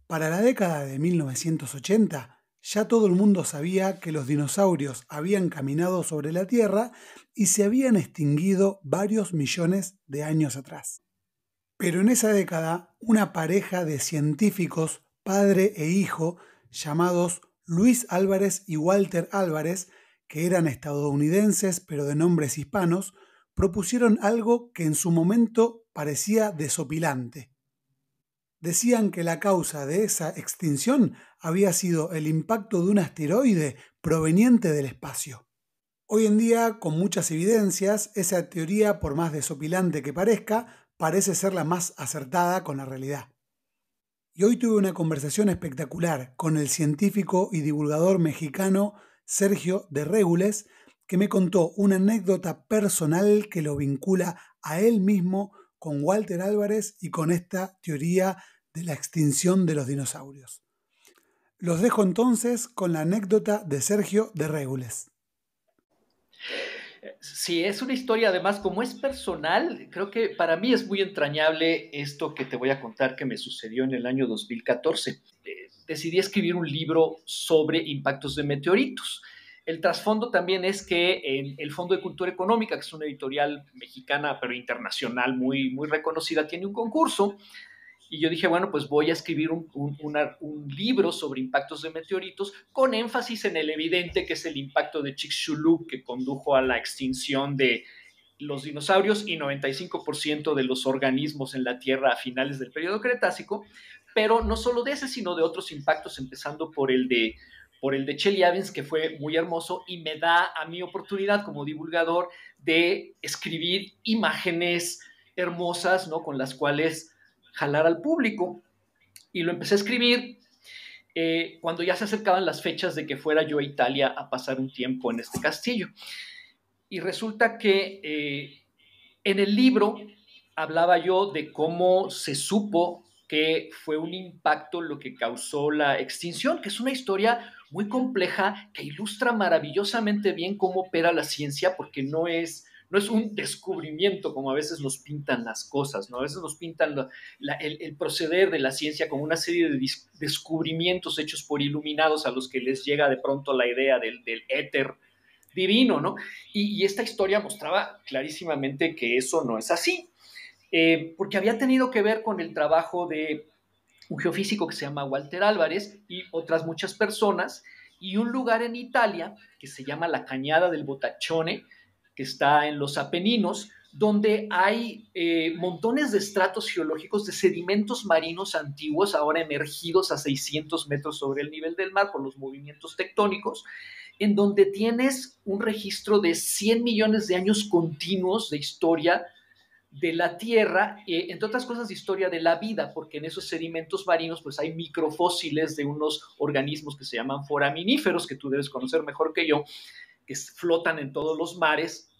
Para la década de 1980, ya todo el mundo sabía que los dinosaurios habían caminado sobre la Tierra y se habían extinguido varios millones de años atrás. Pero en esa década, una pareja de científicos, padre e hijo, llamados Luis Álvarez y Walter Álvarez, que eran estadounidenses pero de nombres hispanos, propusieron algo que en su momento parecía desopilante. Decían que la causa de esa extinción había sido el impacto de un asteroide proveniente del espacio. Hoy en día, con muchas evidencias, esa teoría, por más desopilante que parezca, parece ser la más acertada con la realidad. Y hoy tuve una conversación espectacular con el científico y divulgador mexicano Sergio de Régules, que me contó una anécdota personal que lo vincula a él mismo con Walter Álvarez y con esta teoría de la extinción de los dinosaurios. Los dejo entonces con la anécdota de Sergio de Régules. Sí, es una historia, además, como es personal, creo que para mí es muy entrañable esto que te voy a contar que me sucedió en el año 2014. Decidí escribir un libro sobre impactos de meteoritos. El trasfondo también es que el Fondo de Cultura Económica, que es una editorial mexicana, pero internacional muy, muy reconocida, tiene un concurso. Y yo dije, bueno, pues voy a escribir un libro sobre impactos de meteoritos con énfasis en el evidente que es el impacto de Chicxulub, que condujo a la extinción de los dinosaurios y 95% de los organismos en la Tierra a finales del periodo Cretácico, pero no solo de ese, sino de otros impactos, empezando por el de Chelyabinsk, que fue muy hermoso y me da a mí oportunidad como divulgador de escribir imágenes hermosas, ¿no?, con las cuales jalar al público. Y lo empecé a escribir cuando ya se acercaban las fechas de que fuera yo a Italia a pasar un tiempo en este castillo. Y resulta que en el libro hablaba yo de cómo se supo que fue un impacto lo que causó la extinción, que es una historia muy compleja que ilustra maravillosamente bien cómo opera la ciencia, porque no es un descubrimiento como a veces nos pintan las cosas, ¿no? A veces nos pintan el proceder de la ciencia como una serie de descubrimientos hechos por iluminados a los que les llega de pronto la idea del éter divino, ¿no? Y esta historia mostraba clarísimamente que eso no es así, porque había tenido que ver con el trabajo de un geofísico que se llama Walter Álvarez y otras muchas personas, y un lugar en Italia que se llama la Cañada del Botachone, que está en los Apeninos, donde hay montones de estratos geológicos de sedimentos marinos antiguos, ahora emergidos a 600 metros sobre el nivel del mar por los movimientos tectónicos, en donde tienes un registro de 100 millones de años continuos de historia de la Tierra, entre otras cosas de historia de la vida, porque en esos sedimentos marinos pues hay microfósiles de unos organismos que se llaman foraminíferos, que tú debes conocer mejor que yo, que flotan en todos los mares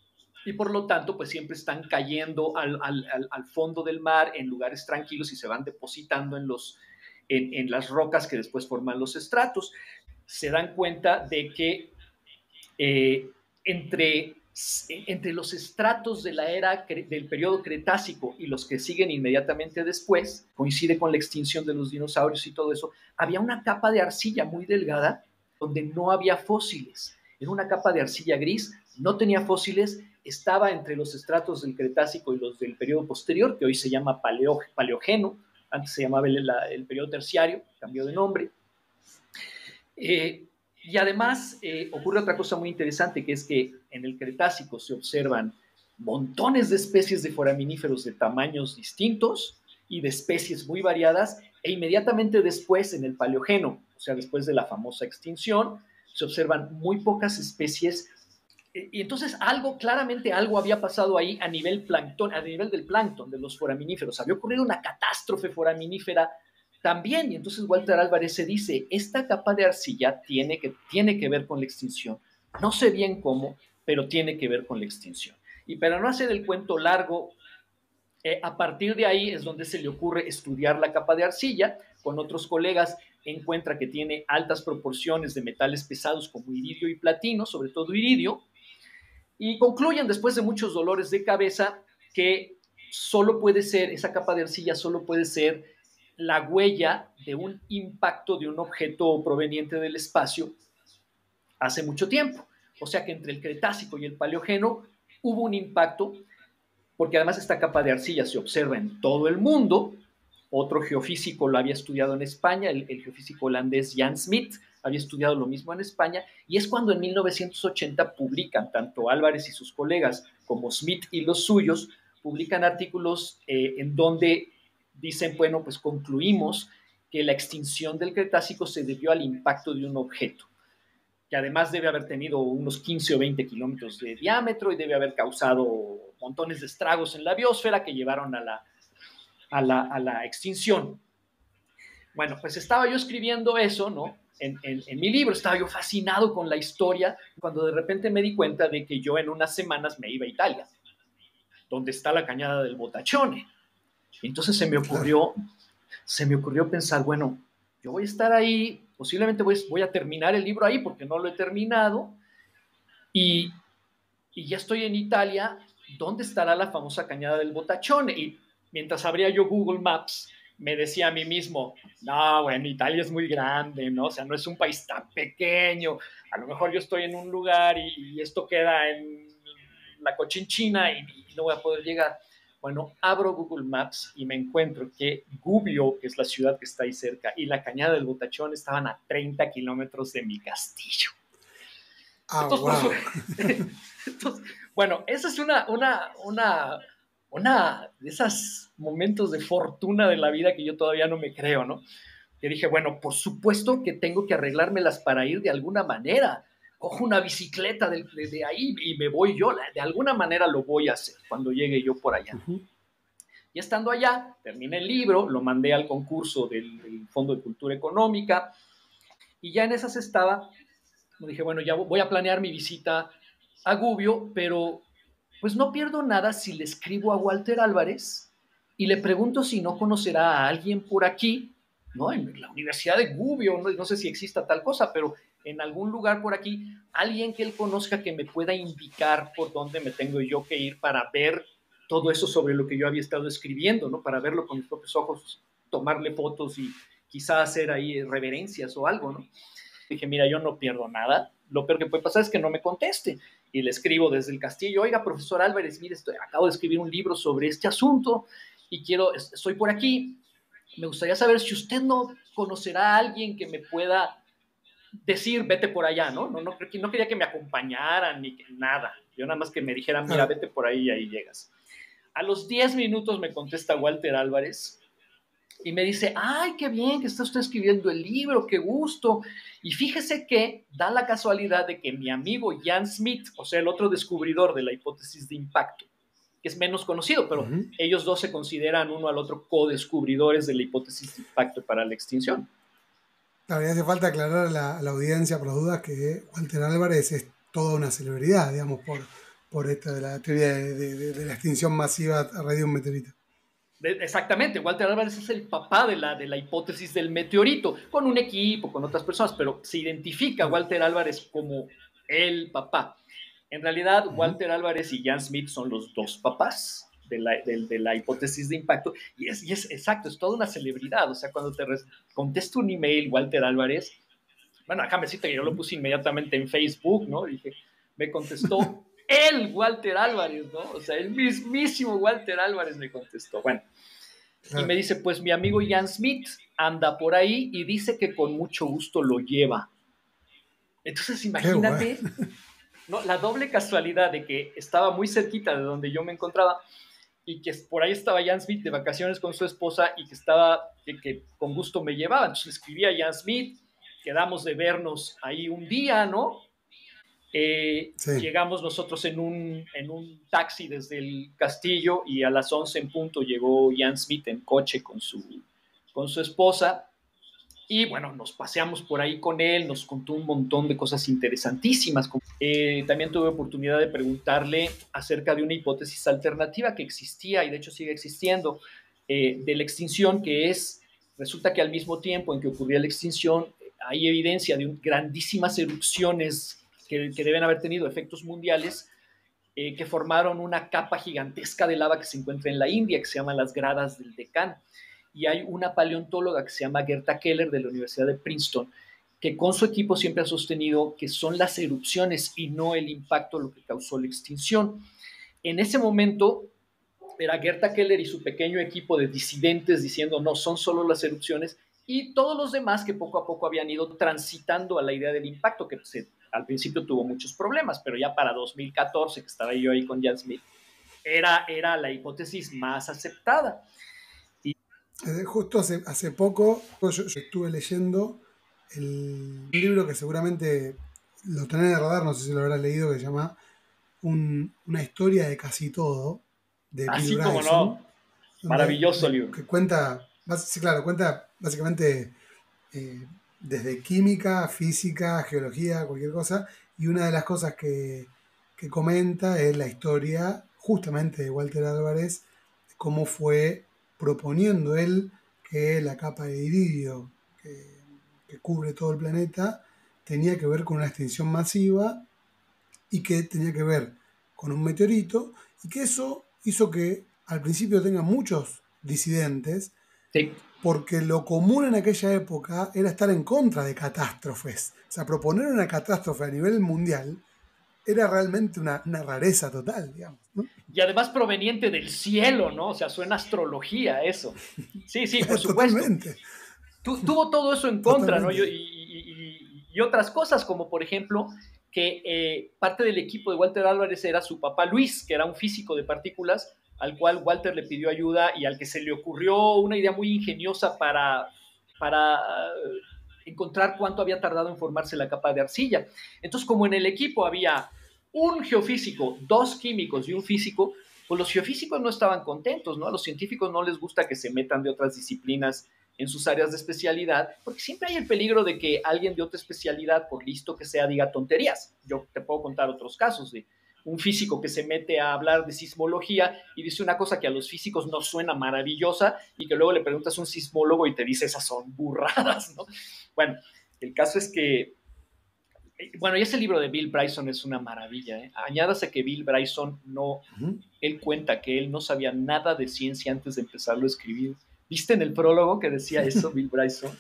y por lo tanto pues siempre están cayendo al fondo del mar en lugares tranquilos y se van depositando en las rocas que después forman los estratos. Se dan cuenta de que entre los estratos de la era del periodo Cretácico y los que siguen inmediatamente después, coincide con la extinción de los dinosaurios y todo eso, había una capa de arcilla muy delgada donde no había fósiles. Era una capa de arcilla gris, no tenía fósiles, estaba entre los estratos del Cretácico y los del periodo posterior, que hoy se llama Paleógeno, antes se llamaba el periodo terciario, cambió de nombre. Y además ocurre otra cosa muy interesante, que es que en el Cretácico se observan montones de especies de foraminíferos de tamaños distintos y de especies muy variadas, e inmediatamente después, en el Paleógeno, o sea, después de la famosa extinción, se observan muy pocas especies. Y entonces claramente algo había pasado ahí a nivel del plancton, de los foraminíferos. Había ocurrido una catástrofe foraminífera también, y entonces Walter Álvarez se dice, esta capa de arcilla tiene que ver con la extinción. No sé bien cómo, pero tiene que ver con la extinción. Y para no hacer el cuento largo, a partir de ahí es donde se le ocurre estudiar la capa de arcilla. Con otros colegas encuentra que tiene altas proporciones de metales pesados como iridio y platino, sobre todo iridio, y concluyen después de muchos dolores de cabeza que esa capa de arcilla solo puede ser la huella de un impacto de un objeto proveniente del espacio hace mucho tiempo. O sea que entre el Cretácico y el Paleógeno hubo un impacto, porque además esta capa de arcilla se observa en todo el mundo. Otro geofísico lo había estudiado en España, el geofísico holandés Jan Smit había estudiado lo mismo en España, y es cuando en 1980 publican, tanto Álvarez y sus colegas como Smit y los suyos, publican artículos en donde dicen, bueno, pues concluimos que la extinción del Cretácico se debió al impacto de un objeto, que además debe haber tenido unos 15 o 20 kilómetros de diámetro y debe haber causado montones de estragos en la biosfera que llevaron a la extinción. Bueno, pues estaba yo escribiendo eso, ¿no? En mi libro, estaba yo fascinado con la historia, cuando de repente me di cuenta de que yo en unas semanas me iba a Italia, donde está la cañada del Botachone. Y entonces se me ocurrió pensar, bueno, yo voy a estar ahí, posiblemente voy a terminar el libro ahí porque no lo he terminado, y, y ya estoy en Italia, ¿dónde estará la famosa cañada del Botachone? Y mientras abría yo Google Maps, me decía a mí mismo, no, bueno, Italia es muy grande, ¿no? O sea, no es un país tan pequeño, a lo mejor yo estoy en un lugar y esto queda en la Cochinchina y no voy a poder llegar. Bueno, abro Google Maps y me encuentro que Gubbio, que es la ciudad que está ahí cerca, y la cañada del Botachón estaban a 30 kilómetros de mi castillo. Ah, Entonces, wow. entonces, bueno, esa es una de esos momentos de fortuna de la vida que yo todavía no me creo, ¿no? Que dije, bueno, por supuesto que tengo que arreglármelas para ir de alguna manera. Cojo una bicicleta de ahí y me voy yo. De alguna manera lo voy a hacer cuando llegue yo por allá. Y estando allá, terminé el libro, lo mandé al concurso del Fondo de Cultura Económica y ya en esas estaba. Dije, bueno, ya voy a planear mi visita a Gubbio, pero pues no pierdo nada si le escribo a Walter Álvarez y le pregunto si no conocerá a alguien por aquí, ¿no? En la Universidad de Gubbio, no sé si exista tal cosa, pero en algún lugar por aquí, alguien que él conozca que me pueda indicar por dónde me tengo yo que ir para ver todo eso sobre lo que yo había estado escribiendo, ¿no? Para verlo con mis propios ojos, tomarle fotos y quizá hacer ahí reverencias o algo, ¿no? Dije, mira, yo no pierdo nada. Lo peor que puede pasar es que no me conteste. Y le escribo desde el castillo, oiga, profesor Álvarez, mire, acabo de escribir un libro sobre este asunto y estoy por aquí. Me gustaría saber si usted no conocerá a alguien que me pueda decir, vete por allá, ¿no? No quería que me acompañaran ni que nada. Yo nada más que me dijeran, mira, Claro. vete por ahí y ahí llegas. A los 10 minutos me contesta Walter Álvarez y me dice, ay, qué bien que está usted escribiendo el libro, qué gusto. Y fíjese que da la casualidad de que mi amigo Jan Smit, o sea, el otro descubridor de la hipótesis de impacto, que es menos conocido, pero ellos dos se consideran uno al otro co-descubridores de la hipótesis de impacto para la extinción. Claro, y hace falta aclarar a la audiencia por las dudas que Walter Álvarez es toda una celebridad, digamos, por esta de la teoría de la extinción masiva a raíz de un meteorito. Exactamente, Walter Álvarez es el papá de la hipótesis del meteorito, con un equipo, con otras personas, pero se identifica a Walter Álvarez como el papá. En realidad, Walter Álvarez y Jan Smit son los dos papás de la hipótesis de impacto, y es exacto, es toda una celebridad. O sea, cuando te contesta un email, Walter Álvarez, bueno, déjame decirte que yo lo puse inmediatamente en Facebook, ¿no? Dije, me contestó el Walter Álvarez, ¿no? O sea, el mismísimo Walter Álvarez me contestó. Bueno, y me dice, pues mi amigo Jan Smit anda por ahí y dice que con mucho gusto lo lleva. Entonces, imagínate, ¿no? La doble casualidad de que estaba muy cerquita de donde yo me encontraba y que por ahí estaba Jan Smit de vacaciones con su esposa y que con gusto me llevaba. Entonces le escribí a Jan Smit, quedamos de vernos ahí un día, ¿no? Llegamos nosotros en un taxi desde el castillo y a las 11 en punto llegó Jan Smit en coche con su esposa y bueno, nos paseamos por ahí con él, nos contó un montón de cosas interesantísimas. También tuve oportunidad de preguntarle acerca de una hipótesis alternativa que existía y de hecho sigue existiendo de la extinción, que resulta que al mismo tiempo en que ocurría la extinción hay evidencia de grandísimas erupciones que deben haber tenido efectos mundiales que formaron una capa gigantesca de lava que se encuentra en la India, que se llama las gradas del Deccan. y hay una paleontóloga que se llama Gerta Keller de la Universidad de Princeton, que con su equipo siempre ha sostenido que son las erupciones y no el impacto lo que causó la extinción. En ese momento era Gerta Keller y su pequeño equipo de disidentes diciendo no, son solo las erupciones, y todos los demás que poco a poco habían ido transitando a la idea del impacto, que al principio tuvo muchos problemas, pero ya para 2014, que estaba yo ahí con Jan Smith, era la hipótesis más aceptada. Justo hace poco yo estuve leyendo un libro que seguramente lo tenés en el radar, no sé si lo habrás leído, que se llama Una historia de casi todo, de Bill Así como Bryson, no, maravilloso libro. que cuenta, sí, claro, cuenta básicamente desde química, física, geología, cualquier cosa, y una de las cosas que comenta es la historia justamente de Walter Álvarez, cómo fue proponiendo él que la capa de iridio que cubre todo el planeta tenía que ver con una extinción masiva y que tenía que ver con un meteorito, y que eso hizo que al principio tenga muchos disidentes, Sí. porque lo común en aquella época era estar en contra de catástrofes. O sea, proponer una catástrofe a nivel mundial era realmente una rareza total, digamos, ¿no? Y además proveniente del cielo, ¿no? O sea, suena astrología eso. Sí, sí, por supuesto. Totalmente, Tuvo todo eso en contra, ¿no? totalmente. Y otras cosas, como por ejemplo, que parte del equipo de Walter Álvarez era su papá Luis, que era un físico de partículas, al cual Walter le pidió ayuda y al que se le ocurrió una idea muy ingeniosa para encontrar cuánto había tardado en formarse la capa de arcilla. Entonces, como en el equipo había un geofísico, dos químicos y un físico, pues los geofísicos no estaban contentos, ¿no? A los científicos no les gusta que se metan de otras disciplinas en sus áreas de especialidad, porque siempre hay el peligro de que alguien de otra especialidad, por listo que sea, diga tonterías. Yo te puedo contar otros casos de un físico que se mete a hablar de sismología y dice una cosa que a los físicos no suena maravillosa y que luego le preguntas a un sismólogo y te dice esas son burradas, ¿no? Bueno, el caso es que, bueno, y ese libro de Bill Bryson es una maravilla, ¿eh? Añádase que Bill Bryson no, él cuenta que él no sabía nada de ciencia antes de empezarlo a escribir. ¿Viste en el prólogo que decía eso, Bill Bryson?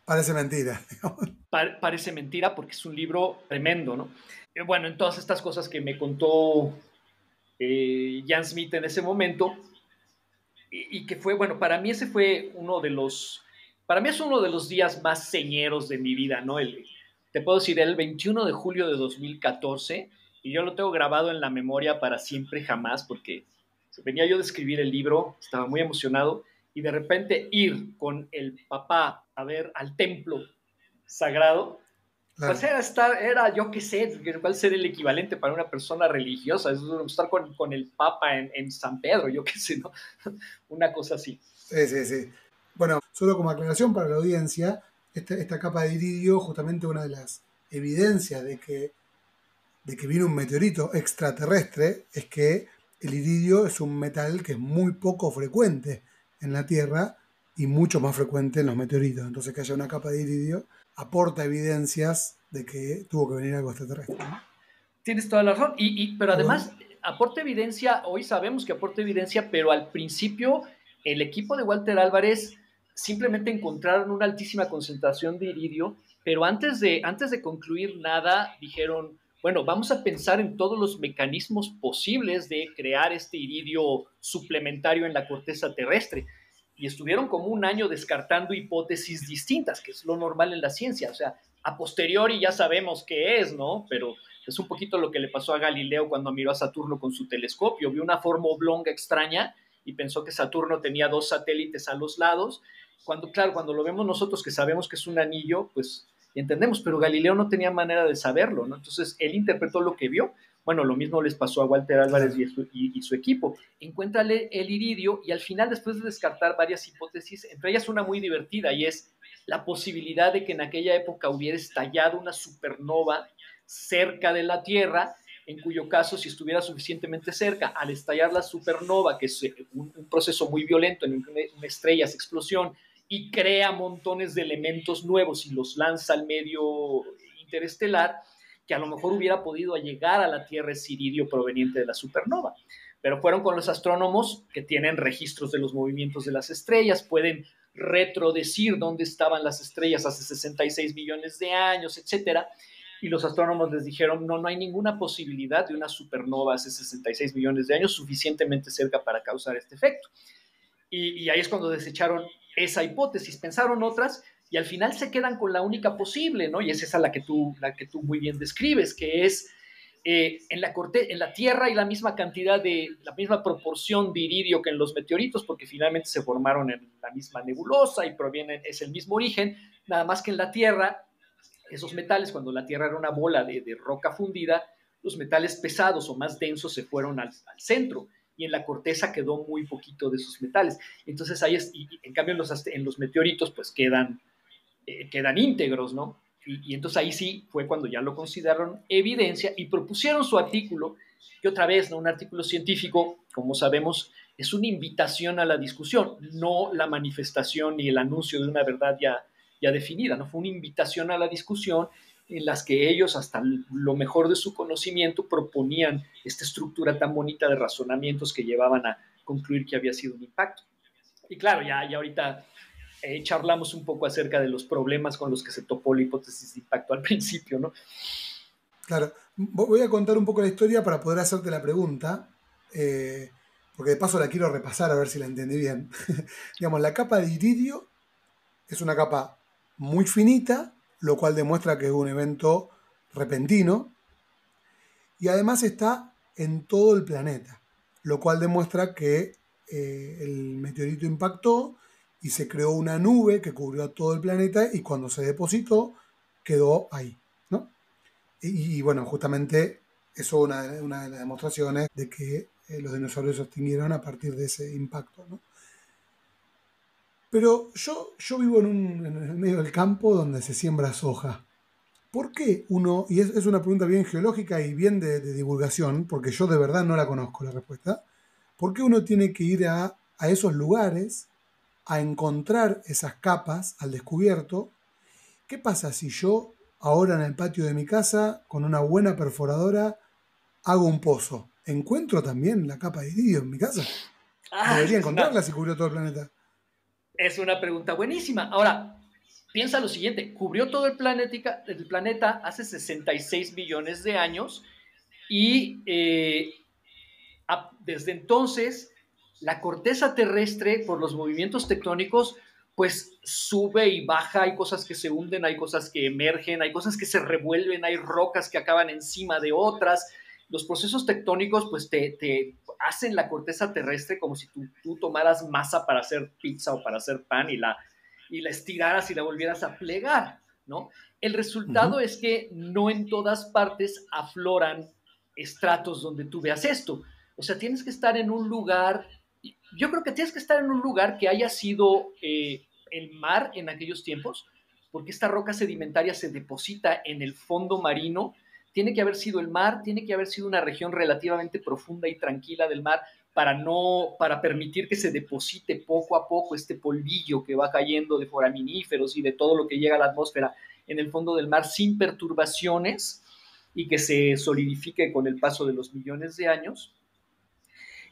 Parece mentira. Parece mentira porque es un libro tremendo, ¿no? Bueno, en todas estas cosas que me contó Jan Smith en ese momento, y que fue, bueno, para mí ese fue para mí es uno de los días más señeros de mi vida, ¿no? Te puedo decir, el 21 de julio de 2014, y yo lo tengo grabado en la memoria para siempre jamás, porque venía yo de escribir el libro, estaba muy emocionado, y de repente ir con el papá a ver al templo sagrado, pues Claro. era yo qué sé, cuál ser el equivalente para una persona religiosa, es estar con el Papa en San Pedro, yo qué sé, ¿no? Una cosa así. Sí, sí, sí. Bueno, solo como aclaración para la audiencia, esta capa de iridio, justamente una de las evidencias de que vino un meteorito extraterrestre, es que el iridio es un metal que es muy poco frecuente en la Tierra y mucho más frecuente en los meteoritos. Entonces, que haya una capa de iridio aporta evidencias de que tuvo que venir algo extraterrestre, ¿no? Tienes toda la razón, pero Pero bueno, además aporta evidencia, hoy sabemos que aporta evidencia, pero al principio el equipo de Walter Álvarez simplemente encontraron una altísima concentración de iridio, pero antes de concluir nada dijeron, bueno, vamos a pensar en todos los mecanismos posibles de crear este iridio suplementario en la corteza terrestre. Y estuvieron como un año descartando hipótesis distintas, que es lo normal en la ciencia. O sea, a posteriori ya sabemos qué es, ¿no? Pero es un poquito lo que le pasó a Galileo cuando miró a Saturno con su telescopio. Vio una forma oblonga extraña y pensó que Saturno tenía dos satélites a los lados. Claro, cuando lo vemos nosotros que sabemos que es un anillo, pues entendemos, pero Galileo no tenía manera de saberlo, ¿no? Entonces él interpretó lo que vio. Bueno, lo mismo les pasó a Walter Álvarez claro. y su equipo. Encuéntrale el iridio y al final, después de descartar varias hipótesis, entre ellas una muy divertida y es la posibilidad de que en aquella época hubiera estallado una supernova cerca de la Tierra, en cuyo caso, si estuviera suficientemente cerca, al estallar la supernova, que es un proceso muy violento en una estrella, es explosión, y crea montones de elementos nuevos y los lanza al medio interestelar, que a lo mejor hubiera podido llegar a la Tierra ese iridio proveniente de la supernova. pero fueron con los astrónomos que tienen registros de los movimientos de las estrellas, pueden retrodecir dónde estaban las estrellas hace 66 millones de años, etcétera. Y los astrónomos les dijeron, no hay ninguna posibilidad de una supernova hace 66 millones de años suficientemente cerca para causar este efecto. Y ahí es cuando desecharon esa hipótesis, pensaron otras y al final se quedan con la única posible, ¿no? Y es esa la que tú muy bien describes, que es en la Tierra hay la misma la misma proporción de iridio que en los meteoritos, porque finalmente se formaron en la misma nebulosa y es el mismo origen, nada más que en la Tierra, esos metales, cuando la Tierra era una bola de roca fundida, los metales pesados o más densos se fueron al centro, y en la corteza quedó muy poquito de esos metales. Entonces ahí en cambio en los meteoritos pues quedan íntegros, ¿no? Y entonces ahí sí fue cuando ya lo consideraron evidencia y propusieron su artículo, que otra vez, ¿no? Un artículo científico, como sabemos, es una invitación a la discusión, no la manifestación ni el anuncio de una verdad ya definida, ¿no? Fue una invitación a la discusión en las que ellos, hasta lo mejor de su conocimiento, proponían esta estructura tan bonita de razonamientos que llevaban a concluir que había sido un impacto. Y claro, ya ahorita charlamos un poco acerca de los problemas con los que se topó la hipótesis de impacto al principio, ¿no? Claro, voy a contar un poco la historia para poder hacerte la pregunta, porque de paso la quiero repasar a ver si la entendí bien. Digamos, la capa de iridio es una capa muy finita, lo cual demuestra que es un evento repentino, y además está en todo el planeta, lo cual demuestra que el meteorito impactó y se creó una nube que cubrió a todo el planeta y cuando se depositó quedó ahí, ¿no? Y bueno, justamente eso es una de las demostraciones de que los dinosaurios se extinguieron a partir de ese impacto, ¿no? Pero yo vivo en el medio del campo donde se siembra soja. ¿Por qué uno, y es una pregunta bien geológica y bien de divulgación, porque yo de verdad no la conozco la respuesta, ¿por qué uno tiene que ir a esos lugares a encontrar esas capas al descubierto? ¿Qué pasa si yo ahora en el patio de mi casa, con una buena perforadora, hago un pozo? ¿Encuentro también la capa de iridio en mi casa? Debería encontrarla si cubrió todo el planeta. Es una pregunta buenísima. Ahora, piensa lo siguiente, cubrió todo el planeta hace 66 millones de años y desde entonces la corteza terrestre por los movimientos tectónicos pues sube y baja, hay cosas que se hunden, hay cosas que emergen, hay cosas que se revuelven, hay rocas que acaban encima de otras. Los procesos tectónicos pues te hacen la corteza terrestre como si tú tomaras masa para hacer pizza o para hacer pan y la estiraras y la volvieras a plegar, ¿no? El resultado es que no en todas partes afloran estratos donde tú veas esto. O sea, tienes que estar en un lugar, yo creo que tienes que estar en un lugar que haya sido el mar en aquellos tiempos, porque esta roca sedimentaria se deposita en el fondo marino. Tiene que haber sido el mar, tiene que haber sido una región relativamente profunda y tranquila del mar para permitir que se deposite poco a poco este polvillo que va cayendo de foraminíferos y de todo lo que llega a la atmósfera en el fondo del mar sin perturbaciones y que se solidifique con el paso de los millones de años.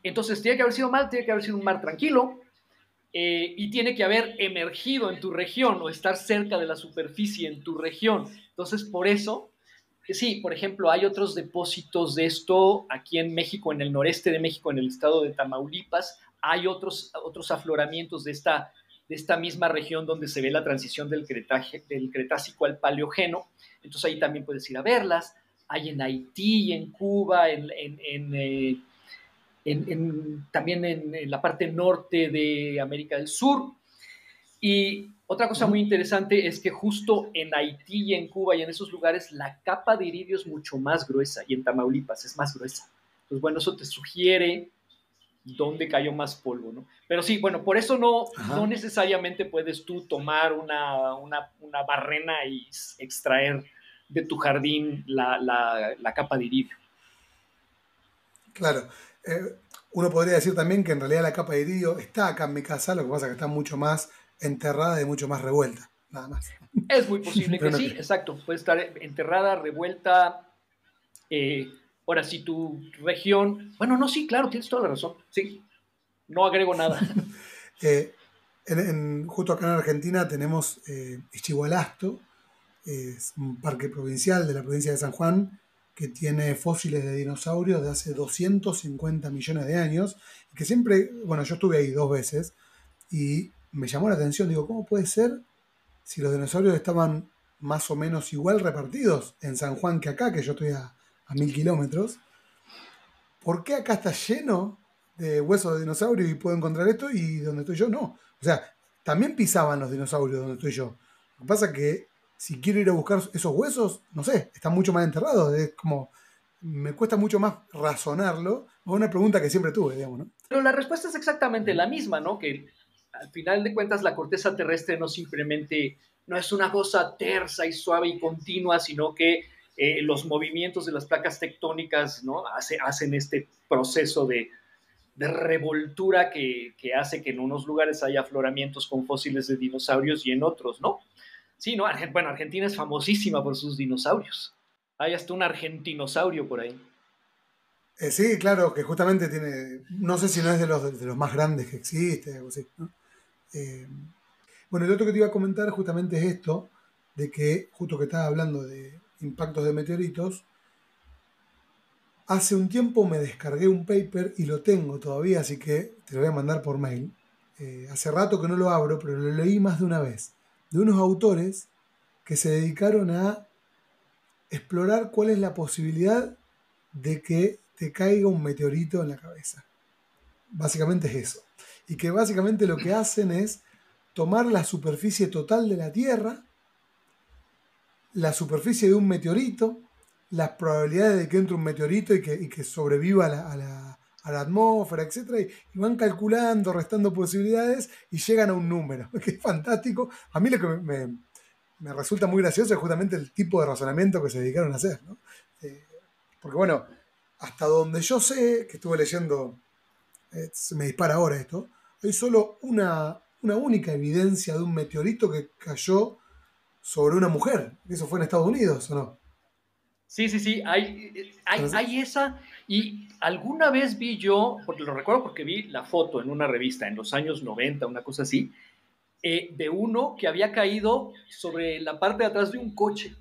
Entonces tiene que haber sido tiene que haber sido un mar tranquilo, y tiene que haber emergido en tu región o estar cerca de la superficie en tu región. Entonces, por eso, sí, por ejemplo, hay otros depósitos de esto aquí en México, en el noreste de México, en el estado de Tamaulipas, hay otros afloramientos de esta misma región donde se ve la transición del Cretácico al Paleógeno. Entonces ahí también puedes ir a verlas. Hay en Haití, en Cuba, también en la parte norte de América del Sur. Y otra cosa muy interesante es que justo en Haití y en Cuba y en esos lugares la capa de iridio es mucho más gruesa y en Tamaulipas es más gruesa. Entonces, bueno, eso te sugiere dónde cayó más polvo, ¿no? Pero sí, bueno, por eso no necesariamente puedes tú tomar una barrena y extraer de tu jardín la capa de iridio. Claro. Uno podría decir también que en realidad la capa de iridio está acá en mi casa, lo que pasa es que está mucho más enterrada y mucho más revuelta, nada más. Es muy posible que sí, exacto. Puede estar enterrada, revuelta. Ahora, si tu región, bueno, no, sí, claro, tienes toda la razón, sí, no agrego nada. Eh, justo acá en Argentina tenemos Ischigualasto, es un parque provincial de la provincia de San Juan que tiene fósiles de dinosaurios de hace 250 millones de años, y que siempre, bueno, yo estuve ahí 2 veces y me llamó la atención, digo, ¿cómo puede ser si los dinosaurios estaban más o menos igual repartidos en San Juan que acá, que yo estoy a 1000 kilómetros? ¿Por qué acá está lleno de huesos de dinosaurio y puedo encontrar esto y donde estoy yo no? O sea, también pisaban los dinosaurios donde estoy yo. Lo que pasa es que si quiero ir a buscar esos huesos, no sé, están mucho más enterrados. Es como, me cuesta mucho más razonarlo. Es una pregunta que siempre tuve, digamos, ¿no? Pero la respuesta es exactamente la misma, ¿no? Que al final de cuentas la corteza terrestre no simplemente, no es una cosa tersa y suave y continua, sino que los movimientos de las placas tectónicas, ¿no? Hacen este proceso de revoltura que hace que en unos lugares haya afloramientos con fósiles de dinosaurios y en otros, ¿no? Sí, ¿no? Bueno, Argentina es famosísima por sus dinosaurios. Hay hasta un argentinosaurio por ahí. Sí, claro, que justamente tiene, no sé si no es de los más grandes que existe, algo así, ¿no? Eh, bueno, el otro que te iba a comentar justamente es esto, de que justo que estaba hablando de impactos de meteoritos, hace un tiempo me descargué un paper y lo tengo todavía, así que te lo voy a mandar por mail. Hace rato que no lo abro, pero lo leí más de una vez. De unos autores que se dedicaron a explorar cuál es la posibilidad de que te caiga un meteorito en la cabeza. Básicamente es eso. Y que básicamente lo que hacen es tomar la superficie total de la Tierra, la superficie de un meteorito, las probabilidades de que entre un meteorito y que sobreviva a la atmósfera, etcétera, y van calculando, restando posibilidades y llegan a un número, que es fantástico. A mí lo que me resulta muy gracioso es justamente el tipo de razonamiento que se dedicaron a hacer, ¿no? Eh, Porque bueno, hasta donde yo sé, que estuve leyendo, se me dispara ahora esto, hay solo una única evidencia de un meteorito que cayó sobre una mujer. ¿Eso fue en Estados Unidos o no? Sí, sí, sí, Entonces, hay esa, y alguna vez vi yo, porque lo recuerdo porque vi la foto en una revista en los años 90, una cosa así, de uno que había caído sobre la parte de atrás de un coche.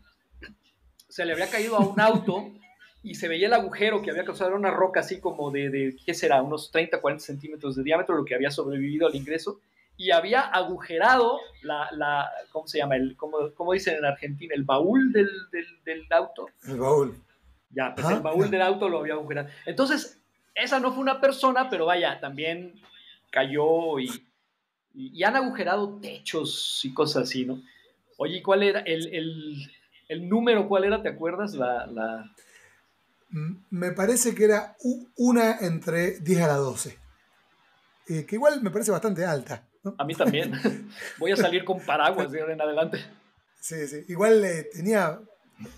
O sea, le había caído a un auto y se veía el agujero que había causado una roca así como de ¿qué será? Unos 30, 40 centímetros de diámetro, lo que había sobrevivido al ingreso, y había agujerado ¿cómo se llama? ¿Cómo dicen en Argentina? El baúl del auto. el baúl. Ya, pues el Ajá, baúl mira. del auto lo había agujerado. Entonces, esa no fue una persona, pero vaya, también cayó y han agujerado techos y cosas así, ¿no? Oye, ¿cuál era el número? ¿Cuál era? ¿Te acuerdas? Me parece que era una entre 10 a la 12. Que igual me parece bastante alta, ¿no? A mí también. Voy a salir con paraguas de ahora en adelante. Sí, sí. Igual era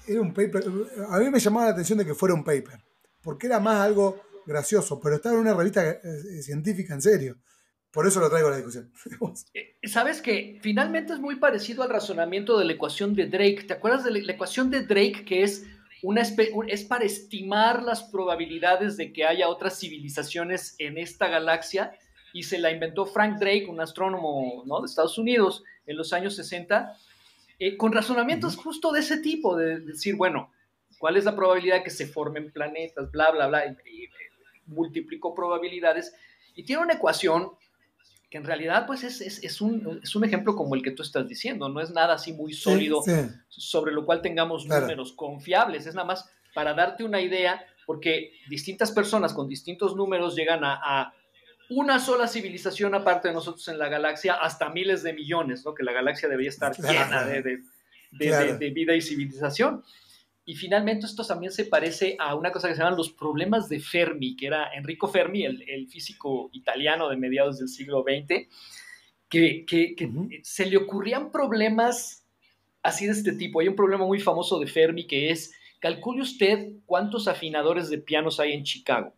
un paper. A mí me llamaba la atención de que fuera un paper, porque era más algo gracioso, pero estaba en una revista científica en serio. Por eso lo traigo a la discusión. Sabes que finalmente es muy parecido al razonamiento de la ecuación de Drake. ¿Te acuerdas de la ecuación de Drake, que es es para estimar las probabilidades de que haya otras civilizaciones en esta galaxia? Y se la inventó Frank Drake, un astrónomo, ¿no?, de Estados Unidos, en los años 60, con razonamientos Ujú. justo de ese tipo, de decir, bueno, ¿cuál es la probabilidad de que se formen planetas? Bla, bla, bla. Y multiplicó probabilidades. Y tiene una ecuación que en realidad pues es un ejemplo como el que tú estás diciendo, no es nada así muy Sí, sólido sí, sobre lo cual tengamos claro. números confiables, es nada más para darte una idea, porque distintas personas con distintos números llegan a una sola civilización aparte de nosotros en la galaxia, hasta miles de millones, ¿no? Que la galaxia debería estar llena Claro, de claro. vida y civilización. Y finalmente esto también se parece a una cosa que se llaman los problemas de Fermi, que era Enrico Fermi, el físico italiano de mediados del siglo XX, que Ujú. se le ocurrían problemas así de este tipo. Hay un problema muy famoso de Fermi que es, calcule usted cuántos afinadores de pianos hay en Chicago.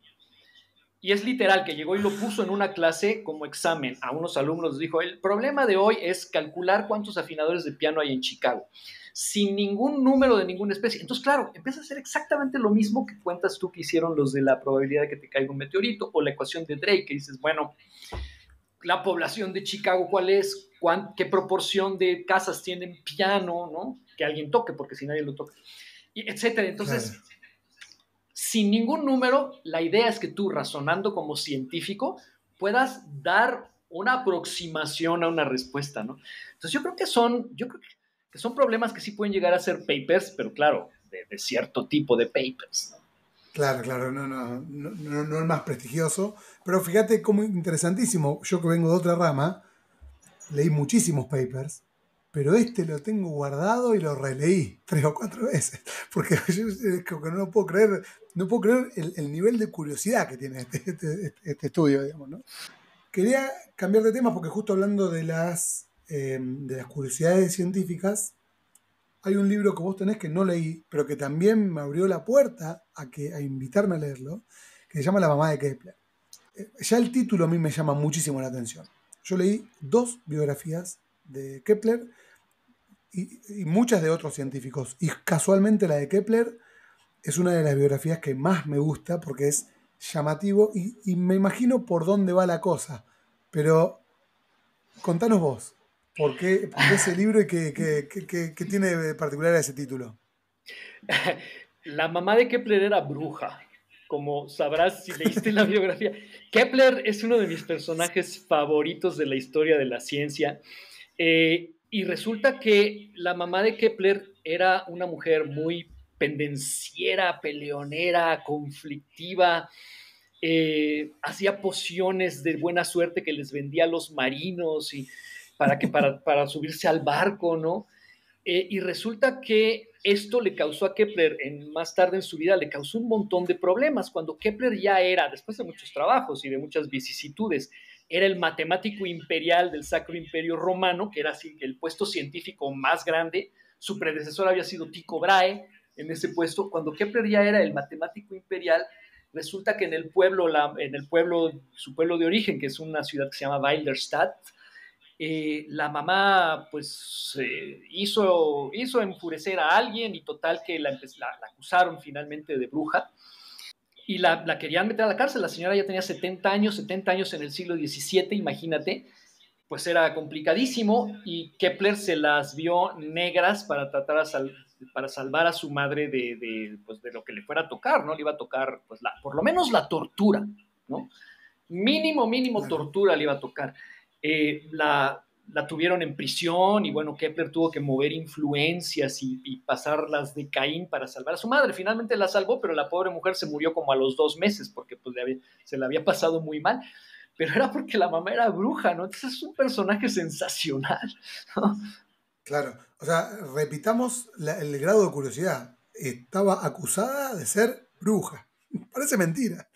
Y es literal que llegó y lo puso en una clase como examen a unos alumnos. Dijo, el problema de hoy es calcular cuántos afinadores de piano hay en Chicago, sin ningún número de ninguna especie. Entonces, claro, empieza a hacer exactamente lo mismo que cuentas tú que hicieron los de la probabilidad de que te caiga un meteorito, o la ecuación de Drake, que dices, bueno, la población de Chicago, ¿cuál es? ¿Qué proporción de casas tienen piano, ¿no? Que alguien toque, porque si nadie lo toca, y etcétera. Entonces, Claro. sin ningún número, la idea es que tú, razonando como científico, puedas dar una aproximación a una respuesta, ¿no? Entonces yo creo que son problemas que sí pueden llegar a ser papers, pero claro, de cierto tipo de papers, ¿no? Claro, claro, no el más prestigioso, pero fíjate cómo interesantísimo, yo que vengo de otra rama, leí muchísimos papers, pero este lo tengo guardado y lo releí 3 o 4 veces, porque yo es como que no puedo creer, no puedo creer el nivel de curiosidad que tiene este estudio, digamos, ¿no? Quería cambiar de tema porque justo hablando de las curiosidades científicas, hay un libro que vos tenés que no leí, pero que también me abrió la puerta a invitarme a leerlo, que se llama La mamá de Kepler. Ya el título a mí me llama muchísimo la atención. Yo leí 2 biografías de Kepler y muchas de otros científicos. Y casualmente la de Kepler es una de las biografías que más me gusta porque es llamativo y me imagino por dónde va la cosa. Pero contanos vos, ¿por qué ese libro y qué tiene de particular ese título? La mamá de Kepler era bruja, como sabrás si leíste la biografía. Kepler es uno de mis personajes favoritos de la historia de la ciencia. Y resulta que la mamá de Kepler era una mujer muy pendenciera, peleonera, conflictiva. Hacía pociones de buena suerte que les vendía a los marinos y para subirse al barco, ¿no? Y resulta que esto le causó a Kepler, más tarde en su vida, le causó un montón de problemas. Cuando Kepler ya era, después de muchos trabajos y de muchas vicisitudes, era el matemático imperial del Sacro Imperio Romano, que era así el puesto científico más grande. Su predecesor había sido Tycho Brahe en ese puesto. Cuando Kepler ya era el matemático imperial, resulta que su pueblo de origen, que es una ciudad que se llama Weilerstadt, la mamá pues hizo enfurecer a alguien y total que la acusaron finalmente de bruja y la querían meter a la cárcel. La señora ya tenía 70 años en el siglo XVII, imagínate, pues era complicadísimo y Kepler se las vio negras para tratar para salvar a su madre pues, de lo que le fuera a tocar, ¿no? Le iba a tocar pues, por lo menos la tortura, ¿no? Mínimo Claro. tortura le iba a tocar. La tuvieron en prisión y bueno, Kepler tuvo que mover influencias y pasarlas de Caín para salvar a su madre. Finalmente la salvó, pero la pobre mujer se murió como a los 2 meses porque pues, se le había pasado muy mal. Pero era porque la mamá era bruja, ¿no? Entonces es un personaje sensacional, ¿no? Claro, o sea, repitamos el grado de curiosidad. Estaba acusada de ser bruja. Parece mentira.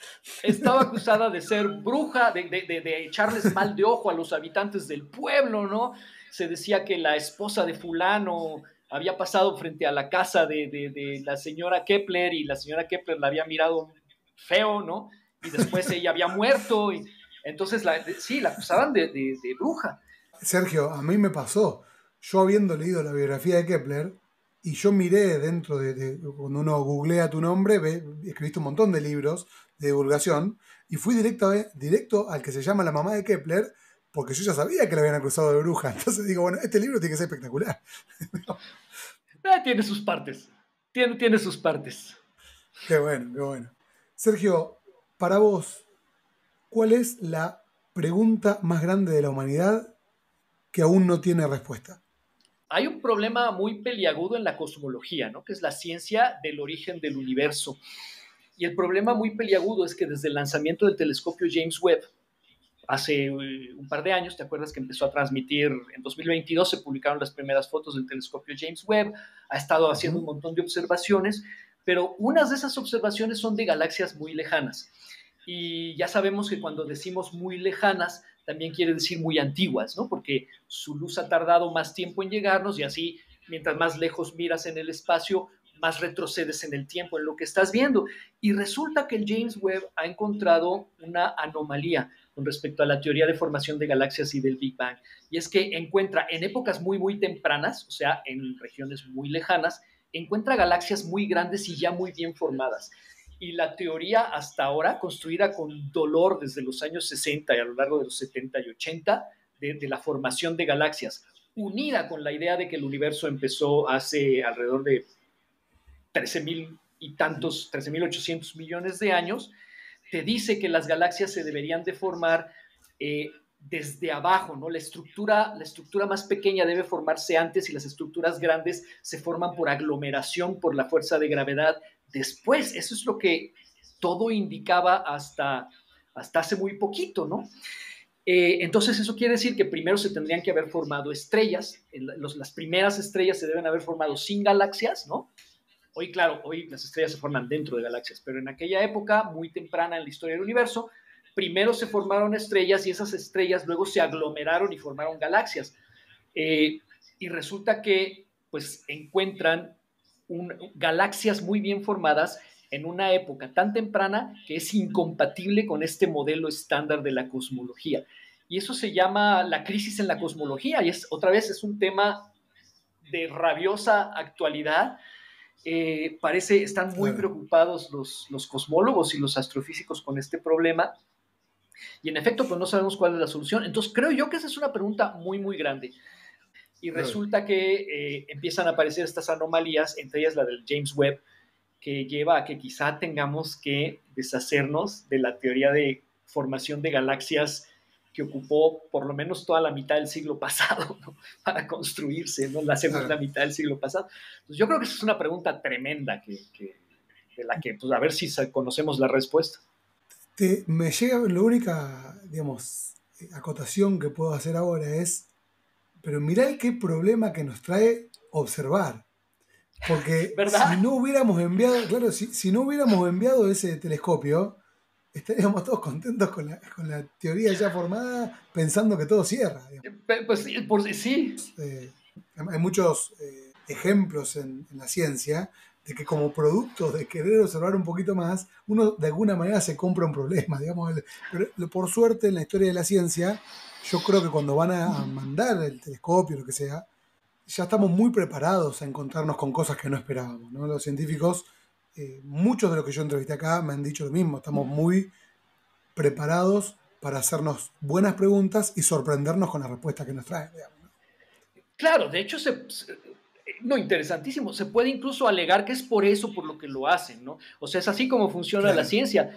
Estaba acusada de ser bruja, de echarles mal de ojo a los habitantes del pueblo, ¿no? Se decía que la esposa de fulano había pasado frente a la casa de la señora Kepler y la señora Kepler la había mirado feo, ¿no? Y después ella había muerto y entonces sí, la acusaban de bruja. Sergio, a mí me pasó. Yo habiendo leído la biografía de Kepler, y yo miré dentro cuando uno googlea tu nombre, escribiste un montón de libros de divulgación, y fui directo al que se llama La mamá de Kepler, porque yo ya sabía que la habían acusado de bruja. Entonces digo, bueno, este libro tiene que ser espectacular. Tiene sus partes, tiene sus partes. Qué bueno, qué bueno. Sergio, para vos, ¿cuál es la pregunta más grande de la humanidad que aún no tiene respuesta? Hay un problema muy peliagudo en la cosmología, ¿no? Que es la ciencia del origen del universo. Y el problema muy peliagudo es que desde el lanzamiento del telescopio James Webb, hace un par de años, ¿te acuerdas que empezó a transmitir? En 2022 se publicaron las primeras fotos del telescopio James Webb, ha estado haciendo un Ujú. montón de observaciones, pero unas de esas observaciones son de galaxias muy lejanas. Y ya sabemos que cuando decimos muy lejanas, también quiere decir muy antiguas, ¿no? Porque su luz ha tardado más tiempo en llegarnos y así, mientras más lejos miras en el espacio, más retrocedes en el tiempo, en lo que estás viendo. Y resulta que el James Webb ha encontrado una anomalía con respecto a la teoría de formación de galaxias y del Big Bang. Y es que encuentra en épocas muy, muy tempranas, o sea, en regiones muy lejanas, encuentra galaxias muy grandes y ya muy bien formadas. Y la teoría hasta ahora, construida con dolor desde los años 60 y a lo largo de los 70 y 80, de la formación de galaxias, unida con la idea de que el universo empezó hace alrededor de 13,000 y tantos, 13,800 millones de años, te dice que las galaxias se deberían de formar desde abajo, ¿no? La estructura más pequeña debe formarse antes y las estructuras grandes se forman por aglomeración, por la fuerza de gravedad después. Eso es lo que todo indicaba hasta hace muy poquito, ¿no? Entonces eso quiere decir que primero se tendrían que haber formado estrellas, las primeras estrellas se deben haber formado sin galaxias, ¿no? Hoy, claro, hoy las estrellas se forman dentro de galaxias, pero en aquella época, muy temprana en la historia del universo, primero se formaron estrellas y esas estrellas luego se aglomeraron y formaron galaxias. Y resulta que pues encuentran galaxias muy bien formadas en una época tan temprana que es incompatible con este modelo estándar de la cosmología. Y eso se llama la crisis en la cosmología y otra vez es un tema de rabiosa actualidad. Están muy Claro. preocupados los cosmólogos y los astrofísicos con este problema y en efecto pues no sabemos cuál es la solución. Entonces creo yo que esa es una pregunta muy muy grande y Claro. resulta que empiezan a aparecer estas anomalías, entre ellas la del James Webb, que lleva a que quizá tengamos que deshacernos de la teoría de formación de galaxias que ocupó por lo menos toda la mitad del siglo pasado, ¿no? Para construirse, ¿no? La segunda Claro. mitad del siglo pasado. Entonces, yo creo que esa es una pregunta tremenda de la que, pues, a ver si conocemos la respuesta. Me llega, la única, digamos, acotación que puedo hacer ahora es, pero mirá qué problema que nos trae observar. Porque si ¿Verdad? no hubiéramos enviado, claro, si no hubiéramos enviado ese telescopio, estaríamos todos contentos con la teoría ya formada, pensando que todo cierra. Digamos. Pues sí, Eh, Hay muchos ejemplos en la ciencia de que como producto de querer observar un poquito más, uno de alguna manera se compra un problema, digamos. Pero por suerte en la historia de la ciencia, yo creo que cuando van a mandar el telescopio, lo que sea, ya estamos muy preparados a encontrarnos con cosas que no esperábamos, ¿no? Los científicos, muchos de los que yo entrevisté acá me han dicho lo mismo, estamos muy preparados para hacernos buenas preguntas y sorprendernos con la respuesta que nos traen, digamos, ¿no? claro, de hecho, no, interesantísimo. Se puede incluso alegar que es por eso por lo que lo hacen, ¿no? O sea, es así como funciona la Claro. ciencia.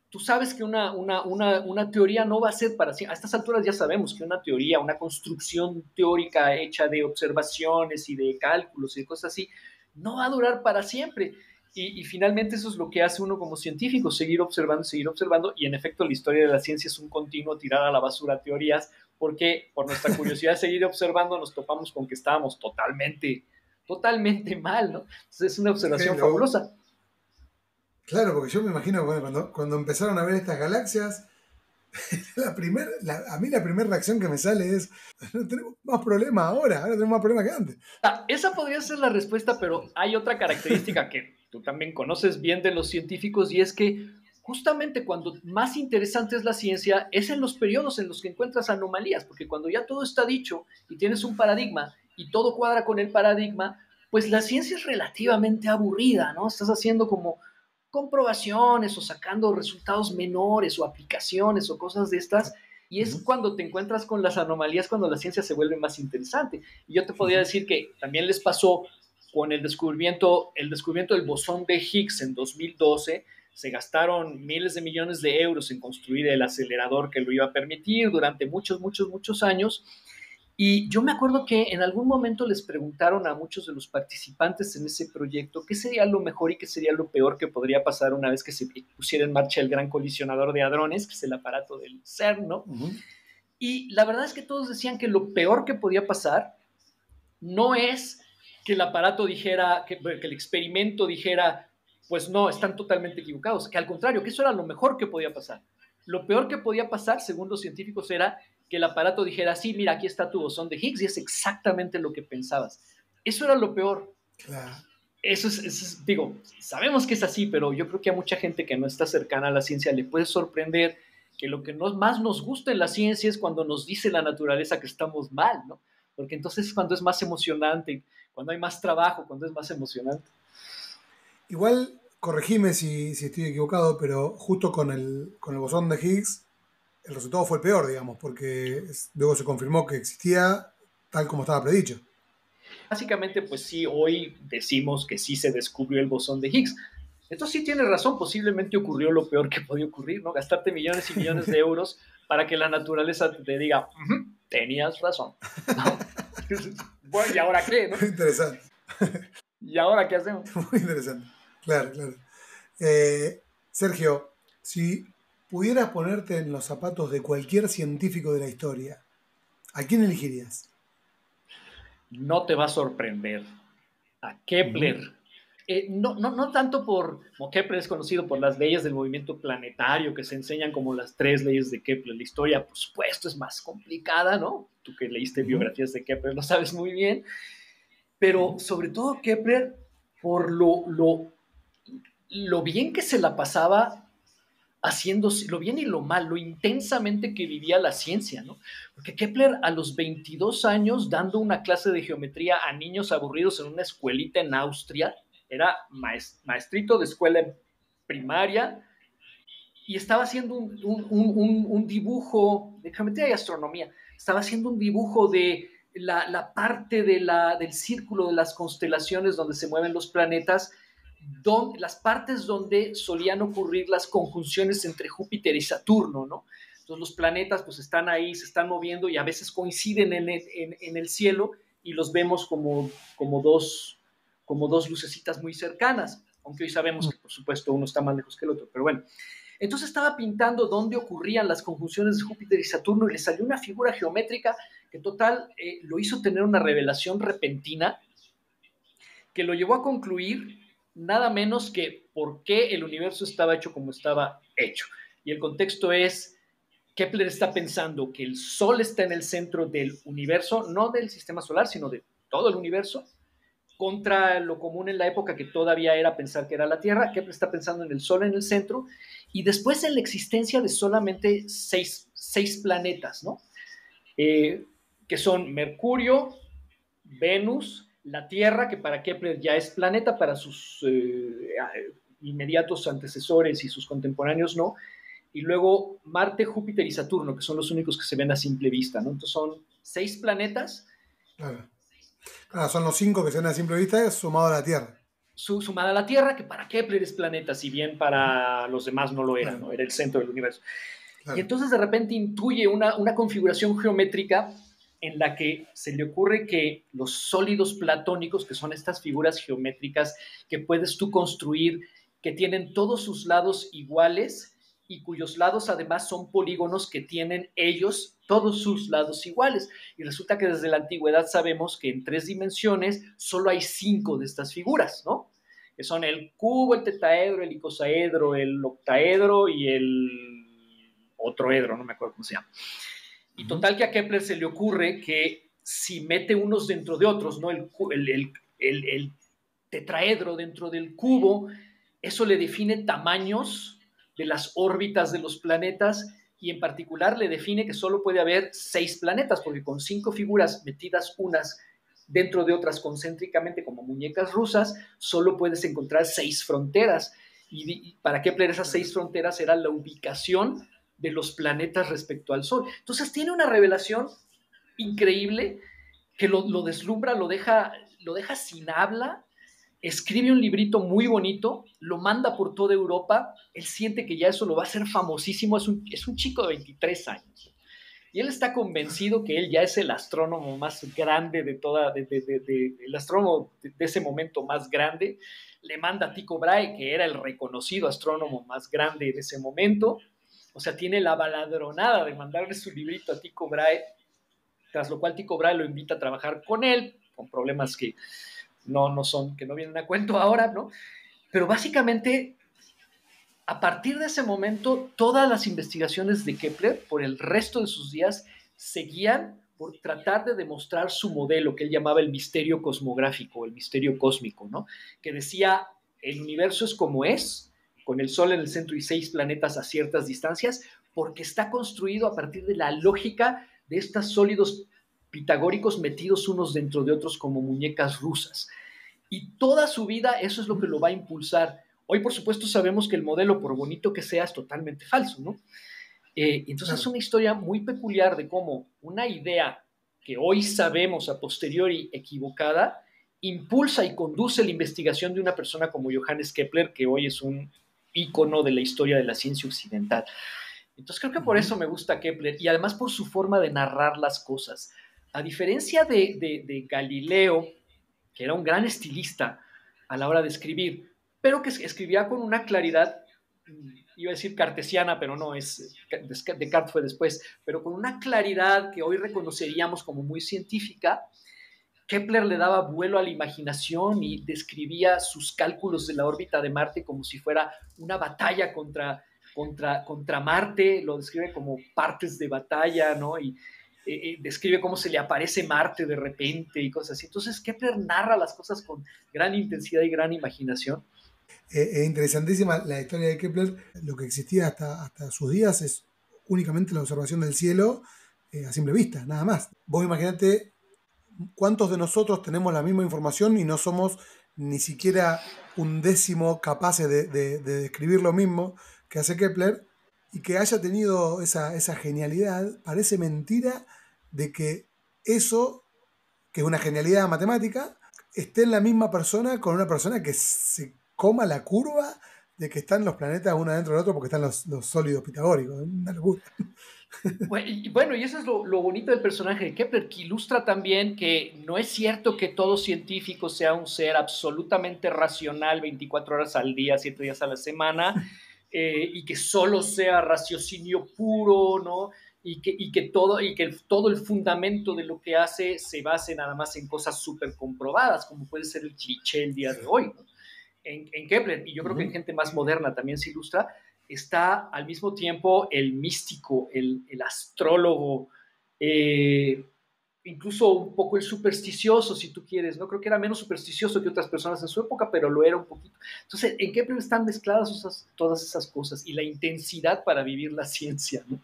Tú sabes que una teoría no va a ser para siempre. A estas alturas ya sabemos que una teoría, una construcción teórica hecha de observaciones y de cálculos y de cosas así, no va a durar para siempre. Y finalmente eso es lo que hace uno como científico, seguir observando, y en efecto la historia de la ciencia es un continuo tirar a la basura teorías porque por nuestra curiosidad de seguir observando nos topamos con que estábamos totalmente mal, ¿no? Entonces es una observación fabulosa. Claro, porque yo me imagino bueno, cuando empezaron a ver estas galaxias, a mí la primera reacción que me sale es, no tenemos más problemas ahora tenemos más problemas que antes. Esa podría ser la respuesta, pero hay otra característica que tú también conoces bien de los científicos y es que justamente cuando más interesante es la ciencia es en los periodos en los que encuentras anomalías, porque cuando ya todo está dicho y tienes un paradigma y todo cuadra con el paradigma, pues la ciencia es relativamente aburrida, ¿no? Estás haciendo como comprobaciones o sacando resultados menores o aplicaciones o cosas de estas. Y es Uh-huh, cuando te encuentras con las anomalías, cuando la ciencia se vuelve más interesante. Y yo te podría uh-huh. decir que también les pasó con el descubrimiento del bosón de Higgs en 2012. Se gastaron miles de millones de euros en construir el acelerador que lo iba a permitir durante muchos años. Y yo me acuerdo que en algún momento les preguntaron a muchos de los participantes en ese proyecto qué sería lo mejor y qué sería lo peor que podría pasar una vez que se pusiera en marcha el Gran Colisionador de Hadrones, que es el aparato del CERN, ¿no? Uh-huh. Y la verdad es que todos decían que lo peor que podía pasar no es que el aparato dijera, que el experimento dijera, pues no, están totalmente equivocados, que al contrario, que eso era lo mejor que podía pasar. Lo peor que podía pasar, según los científicos, era que el aparato dijera, sí, mira, aquí está tu bosón de Higgs y es exactamente lo que pensabas. Eso era lo peor. Claro. digo, sabemos que es así, pero yo creo que a mucha gente que no está cercana a la ciencia le puede sorprender que lo que más nos gusta en la ciencia es cuando nos dice la naturaleza que estamos mal, ¿no? Porque entonces es cuando es más emocionante, cuando hay más trabajo, cuando es más emocionante. Igual, corregime si estoy equivocado, pero justo con el bosón de Higgs, el resultado fue el peor, digamos, porque luego se confirmó que existía tal como estaba predicho. Básicamente, pues sí, hoy decimos que sí se descubrió el bosón de Higgs. Entonces sí tienes razón, posiblemente ocurrió lo peor que podía ocurrir, ¿no? Gastarte millones y millones de euros para que la naturaleza te diga, tenías razón, ¿no? Bueno, ¿y ahora qué, no? Muy interesante, ¿Y ahora qué hacemos? muy interesante. Claro, claro. Eh, Sergio, si pudieras ponerte en los zapatos de cualquier científico de la historia, ¿a quién elegirías? No te va a sorprender. A Ujú. Kepler. No tanto como Kepler es conocido por las leyes del movimiento planetario que se enseñan como las 3 leyes de Kepler. La historia, por supuesto, es más complicada, ¿no? Tú que leíste Ujú. biografías de Kepler lo sabes muy bien, pero Ujú. sobre todo Kepler por lo bien que se la pasaba haciendo lo bien y lo mal, lo intensamente que vivía la ciencia, ¿no? Porque Kepler a los 22 años, dando una clase de geometría a niños aburridos en una escuelita en Austria, era maestrito de escuela primaria y estaba haciendo un dibujo de geometría y astronomía, estaba haciendo un dibujo de la parte del círculo de las constelaciones donde se mueven los planetas, las partes donde solían ocurrir las conjunciones entre Júpiter y Saturno, ¿no? Entonces los planetas pues están ahí, se están moviendo y a veces coinciden en el cielo y los vemos como dos lucecitas muy cercanas, aunque hoy sabemos que por supuesto uno está más lejos que el otro, pero bueno. Entonces estaba pintando dónde ocurrían las conjunciones de Júpiter y Saturno y le salió una figura geométrica que total lo hizo tener una revelación repentina que lo llevó a concluir nada menos que por qué el universo estaba hecho como estaba hecho. Y el contexto es, Kepler está pensando que el Sol está en el centro del universo, no del sistema solar, sino de todo el universo, contra lo común en la época que todavía era pensar que era la Tierra. Kepler está pensando en el Sol en el centro y después en la existencia de solamente seis planetas, ¿no? Eh, que son Mercurio, Venus, la Tierra, que para Kepler ya es planeta, para sus inmediatos antecesores y sus contemporáneos no, y luego Marte, Júpiter y Saturno, que son los únicos que se ven a simple vista, ¿no? Entonces son 6 planetas, Claro. Ah, son los cinco que se ven a simple vista sumado a la Tierra. sumada a la Tierra, que para Kepler es planeta, si bien Ujú. para los demás no lo era, Claro, ¿no? Era el centro del universo. Y claro. entonces de repente intuye una configuración geométrica en la que se le ocurre que los sólidos platónicos, que son estas figuras geométricas que puedes tú construir, que tienen todos sus lados iguales y cuyos lados además son polígonos que tienen ellos todos sus lados iguales. Y resulta que desde la antigüedad sabemos que en 3 dimensiones solo hay 5 de estas figuras, ¿no? Que son el cubo, el tetaedro, el icosaedro, el octaedro y el otro edro, no me acuerdo cómo se llama. Y Ujú. total que a Kepler se le ocurre que si mete unos dentro de otros, ¿no? El tetraedro dentro del cubo, eso le define tamaños de las órbitas de los planetas y en particular le define que solo puede haber 6 planetas, porque con 5 figuras metidas unas dentro de otras concéntricamente como muñecas rusas, solo puedes encontrar 6 fronteras. Y para Kepler esas Claro. 6 fronteras era la ubicación de los planetas respecto al Sol. Entonces tiene una revelación increíble que lo deslumbra, lo deja sin habla, escribe un librito muy bonito, lo manda por toda Europa, él siente que ya eso lo va a hacer famosísimo, es un chico de 23 años. Y él está convencido que él ya es el astrónomo más grande de toda, el astrónomo de ese momento más grande. Le manda a Tycho Brahe, que era el reconocido astrónomo más grande de ese momento. O sea, tiene la baladronada de mandarle su librito a Tycho Brahe, tras lo cual Tycho Brahe lo invita a trabajar con él, con problemas que que no vienen a cuento ahora, ¿no? Pero básicamente a partir de ese momento, todas las investigaciones de Kepler por el resto de sus días seguían por tratar de demostrar su modelo que él llamaba el misterio cosmográfico, el misterio cósmico, ¿no? Que decía, el universo es como es, con el Sol en el centro y 6 planetas a ciertas distancias, porque está construido a partir de la lógica de estos sólidos pitagóricos metidos unos dentro de otros como muñecas rusas. Y toda su vida eso es lo que lo va a impulsar. Hoy, por supuesto, sabemos que el modelo, por bonito que sea, es totalmente falso, ¿no? Entonces es Claro. una historia muy peculiar de cómo una idea que hoy sabemos a posteriori equivocada impulsa y conduce la investigación de una persona como Johannes Kepler, que hoy es un ícono de la historia de la ciencia occidental. Entonces creo que por eso me gusta Kepler y además por su forma de narrar las cosas. A diferencia de Galileo, que era un gran estilista a la hora de escribir, pero que escribía con una claridad, iba a decir cartesiana, pero no, Descartes fue después, pero con una claridad que hoy reconoceríamos como muy científica. Kepler le daba vuelo a la imaginación y describía sus cálculos de la órbita de Marte como si fuera una batalla contra Marte, lo describe como partes de batalla, ¿no? Y describe cómo se le aparece Marte de repente y cosas así. Entonces Kepler narra las cosas con gran intensidad y gran imaginación. Es interesantísima la historia de Kepler. Lo que existía hasta sus días es únicamente la observación del cielo a simple vista, nada más. Vos imaginate cuántos de nosotros tenemos la misma información y no somos ni siquiera un décimo capaces de describir lo mismo que hace Kepler, y que haya tenido esa genialidad. Parece mentira de que eso, que es una genialidad matemática, esté en la misma persona con una persona que se coma la curva de que están los planetas uno dentro del otro porque están los sólidos pitagóricos. Es una locura. Bueno, y eso es lo bonito del personaje de Kepler, que ilustra también que no es cierto que todo científico sea un ser absolutamente racional 24 horas al día, 7 días a la semana, y que solo sea raciocinio puro, ¿no? Y que todo el fundamento de lo que hace se base nada más en cosas súper comprobadas, como puede ser el cliché el día de hoy, ¿no? En Kepler, y yo creo que en gente más moderna también se ilustra, está al mismo tiempo el místico, el astrólogo, eh, incluso un poco el supersticioso, si tú quieres, ¿no? Creo que era menos supersticioso que otras personas en su época, pero lo era un poquito. Entonces, en Kepler están mezcladas todas esas cosas y la intensidad para vivir la ciencia, ¿no?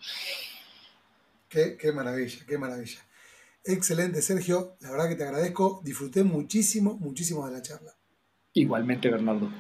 Qué maravilla, qué maravilla. Excelente, Sergio. La verdad que te agradezco. Disfruté muchísimo, muchísimo de la charla. Igualmente, Bernardo.